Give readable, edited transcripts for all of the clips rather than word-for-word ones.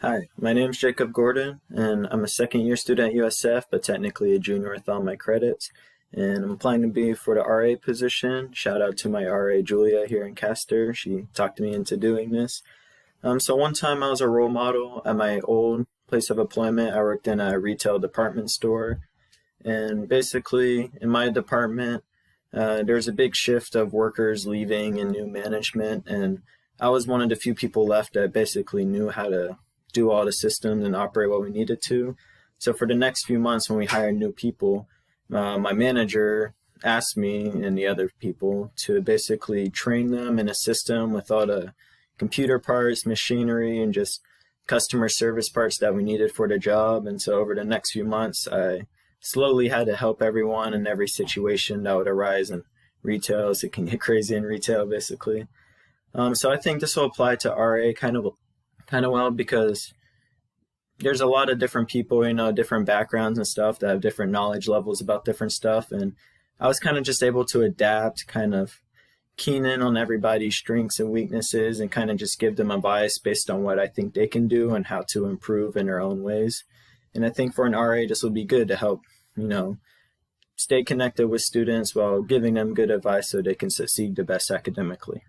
Hi, my name's Jacob Gordon, and I'm a second year student at USF, but technically a junior with all my credits. And I'm applying to be for the RA position. Shout out to my RA Julia here in Castor. She talked me into doing this. So one time I was a role model at my old place of employment. I worked in a retail department store, and basically in my department, there's a big shift of workers leaving and new management, and I was one of the few people left that basically knew how to do all the systems and operate what we needed to. So for the next few months when we hired new people, my manager asked me and the other people to basically train them and assist them with all the computer parts, machinery, and just customer service parts that we needed for the job. And so over the next few months, I slowly had to help everyone in every situation that would arise in retail, as it can get crazy in retail, basically. So I think this will apply to RA kind of well because there's a lot of different people, different backgrounds and stuff that have different knowledge levels about different stuff. And I was kind of just able to adapt, kind of keen in on everybody's strengths and weaknesses and kind of just give them advice based on what I think they can do and how to improve in their own ways. And I think for an RA, this will be good to help, stay connected with students while giving them good advice so they can succeed the best academically.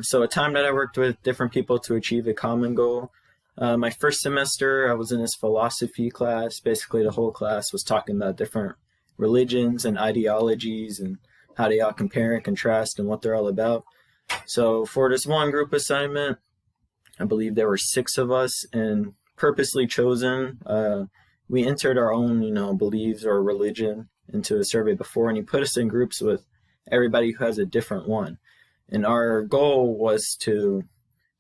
So a time that I worked with different people to achieve a common goal. My first semester, I was in this philosophy class. Basically, the whole class was talking about different religions and ideologies and how they all compare and contrast and what they're all about. So for this one group assignment, I believe there were 6 of us and purposely chosen. We entered our own, beliefs or religion into a survey before, and he put us in groups with everybody who has a different one. And our goal was to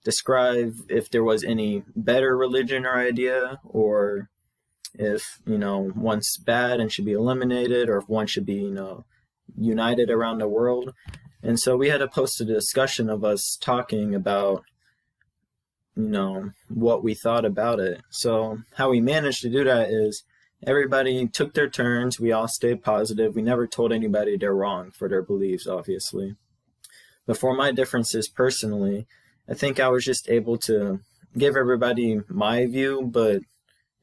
describe if there was any better religion or idea, or if, one's bad and should be eliminated, or if one should be, united around the world. And so we had to post a discussion of us talking about, what we thought about it. So how we managed to do that is everybody took their turns. We all stayed positive. We never told anybody they're wrong for their beliefs, obviously. But for my differences personally, I think I was just able to give everybody my view, but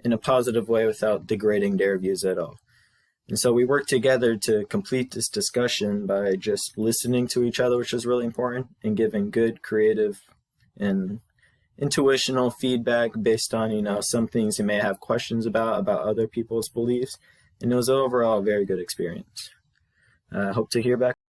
in a positive way without degrading their views at all. And so we worked together to complete this discussion by just listening to each other, which is really important, and giving good, creative, and intuitional feedback based on, some things you may have questions about other people's beliefs. And it was overall a very good experience. I hope to hear back.